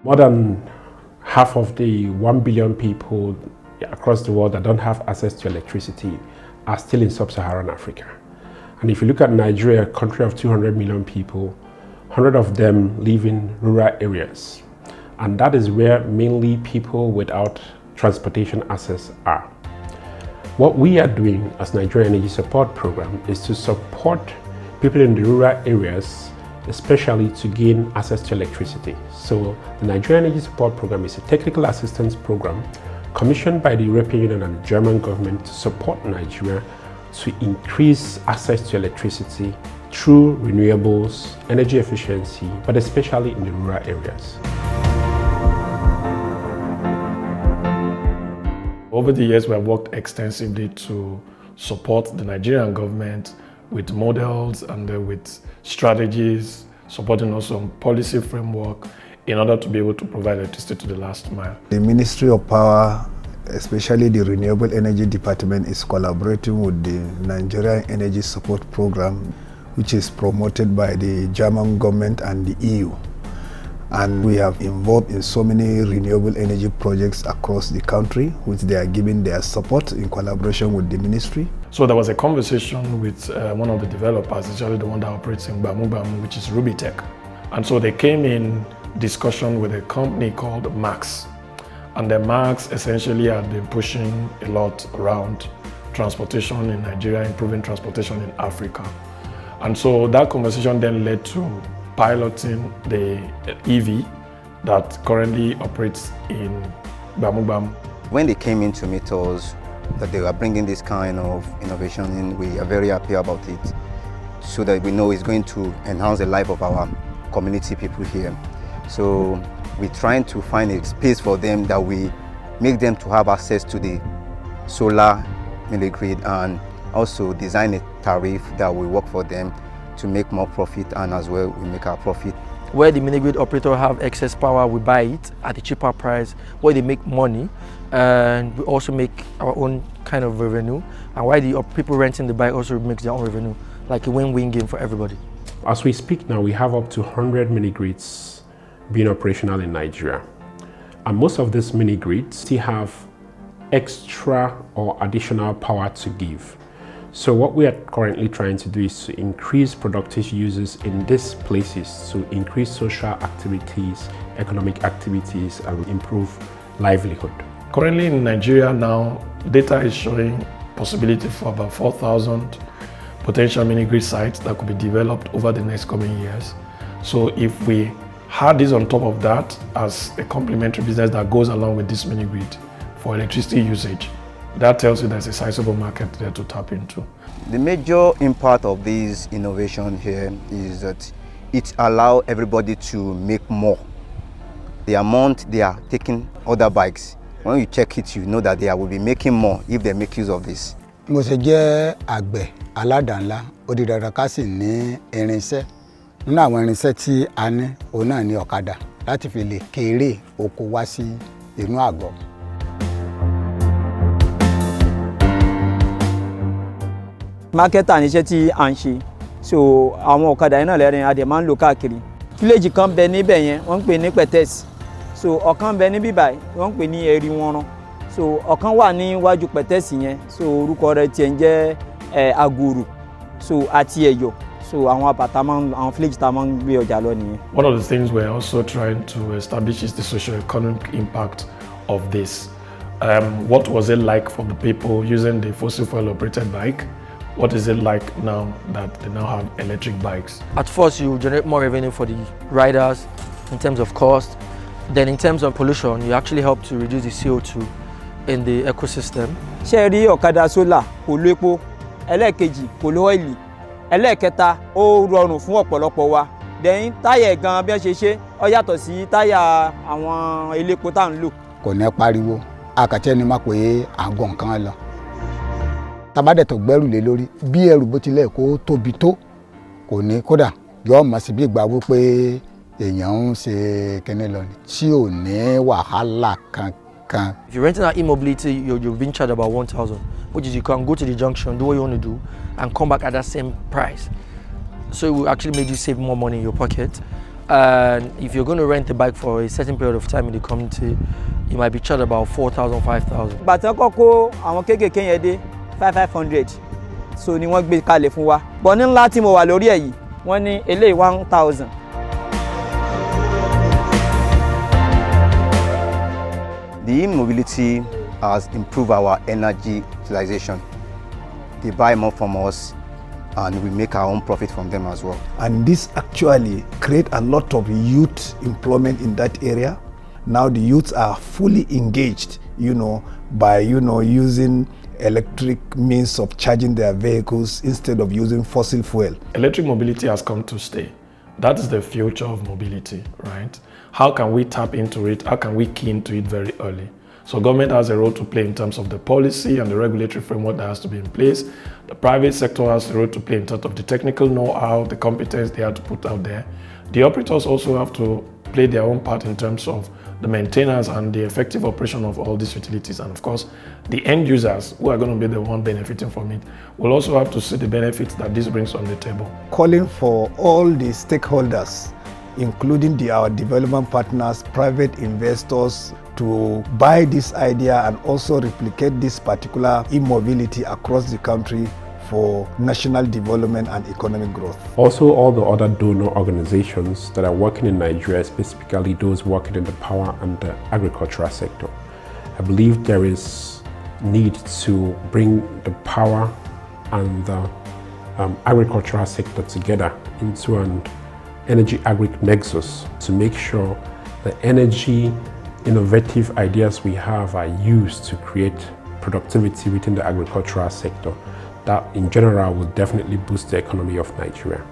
More than half of the 1 billion people across the world that don't have access to electricity are still in Sub-Saharan Africa. And if you look at Nigeria, a country of 200 million people, 100 of them live in rural areas. And that is where mainly people without transportation access are. What we are doing as Nigerian Energy Support Programme is to support people in the rural areas, especially to gain access to electricity. So the Nigerian Energy Support Programme is a technical assistance program commissioned by the European Union and the German government to support Nigeria to increase access to electricity through renewables, energy efficiency, but especially in the rural areas. Over the years, we have worked extensively to support the Nigerian government with models and with strategies, supporting also on policy framework in order to be able to provide electricity to the last mile. The Ministry of Power, especially the Renewable Energy Department, is collaborating with the Nigerian Energy Support Programme, which is promoted by the German government and the EU. And we have involved in so many renewable energy projects across the country, which they are giving their support in collaboration with the ministry. So there was a conversation with one of the developers, actually the one that operates in Gbamu Gbamu, which is Rubitech. And so they came in discussion with a company called Max. And the Max essentially had been pushing a lot around transportation in Nigeria, improving transportation in Africa. And so that conversation then led to piloting the EV that currently operates in Gbamu Gbamu. When they came in to meet us, that they were bringing this kind of innovation in, we are very happy about it, so that we know it's going to enhance the life of our community people here. So we're trying to find a space for them that we make them to have access to the solar mini grid, and also design a tariff that will work for them to make more profit, and as well we make our profit. Where the mini grid operator have excess power, we buy it at a cheaper price, where they make money, and we also make our own kind of revenue. And why the people renting the bike also makes their own revenue, like a win-win game for everybody. As we speak now, we have up to 100 mini grids being operational in Nigeria. And most of these mini grids still have extra or additional power to give. So what we are currently trying to do is to increase productive uses in these places to increase social activities, economic activities, and improve livelihood. Currently in Nigeria now, data is showing possibility for about 4,000 potential mini grid sites that could be developed over the next coming years. So if we had this on top of that as a complementary business that goes along with this mini grid for electricity usage, that tells you there's a sizable market there to tap into. The major impact of this innovation here is that it allows everybody to make more. The amount they are taking other bikes, when you check it, you know that they will be making more if they make use of this. Mo ṣe jẹ́ àgbẹ̀ aládàá-ńlá, ó di dandan ká sì ní irinṣẹ́. Nínú àwọn irinṣẹ́ tí a ní, òun náà ni ọ̀kadà láti fi lè kéré oko wá sí inú àgọ́. Marketer níṣẹ́ tí à ń ṣe, so àwọn ọ̀kadà yẹn náà lẹ́rìn adẹ̀ máa ń lò káàkiri. Village kan bẹ níbẹ̀ yẹn, wọ́n ń pè ní Pẹ̀tẹ́sì, so ọ̀kan bẹ níbí báyìí, wọ́n ń pè ní Ẹ̀rí Wọ́nrán, so ọ̀kan wà níwájú Pẹ̀tẹ́sì yẹn, so orúkọ rẹ̀ tiẹ̀ ń jẹ́ Agoro, so àti Ẹ̀yọ̀, so àwọn àbàtà àwọn village tá máa ń gbé ọjà lọ nìyẹn. One of the things we're also trying to establish is the socio-economic impact of this. What was it like for the people using the fossil fuel operated bike? What is it like now that they now have electric bikes? At first, you generate more revenue for the riders in terms of cost. Then in terms of pollution, you actually help to reduce the CO2 in the ecosystem. Ṣé rí ọ̀kadà solar kò lo epo, ẹlẹ́ẹ̀kejì kò lo ọ́ìlì, ẹlẹ́ẹ̀kẹta ó rọrùn fún ọ̀pọ̀lọpọ̀ wa. Then táyà gan bí wọ́n ṣe ó yàtọ̀ sí táyà àwọn elépo tá à ń lò. Kò ní pariwo, àkàtẹ́ ni máa pè é àgọ́ nǹkan lọ. Tabadẹ̀ tó gbẹ́rù lé lórí, bí ẹrù bó tilẹ̀ kó tóbi tó, kò ní kódà yóò mọ̀ sí bí ìgbà wípé èèyàn ń ṣe kíní lọ ni, tí ò ní wàhálà kankan. If you're renting an e-mobility, you're being charged about 1,000, which is you can go to the junction, do what you want to do, and come back at that same price. So it will actually make you save more money in your pocket. And if you're going to rent a bike for a certain period of time in the community, you might be charged about 4,000, 5,000. Bàtà kọ́kọ́ àwọn kéékèèké yẹn dé 500 so ni wọ́n gbé kalẹ̀ fún wa. Bọ̀ ní ńlá tí mo wà lórí ẹ̀ yìí wọ́n ní eléyìí 1,000. The e-mobility has improved our energy utilization. They buy more from us and we make our own profit from them as well. And this actually create a lot of youth employment in that area. Now the youths are fully engaged, by, using electric means of charging their vehicles instead of using fossil fuel. Electric mobility has come to stay. That is the future of mobility, right? How can we tap into it? How can we key into it very early? So government has a role to play in terms of the policy and the regulatory framework that has to be in place. The private sector has a role to play in terms of the technical know-how, the competence they have to put out there. The operators also have to play their own part in terms of the maintenance and the effective operation of all these utilities. And of course, the end users, who are going to be the one benefiting from it, will also have to see the benefits that this brings on the table. Calling for all the stakeholders, including our development partners, private investors, to buy this idea and also replicate this particular e-mobility across the country for national development and economic growth. Also, all the other donor organizations that are working in Nigeria, specifically those working in the power and the agricultural sector. I believe there is need to bring the power and the agricultural sector together into an energy agri-nexus to make sure the energy innovative ideas we have are used to create productivity within the agricultural sector. That in general will definitely boost the economy of Nigeria.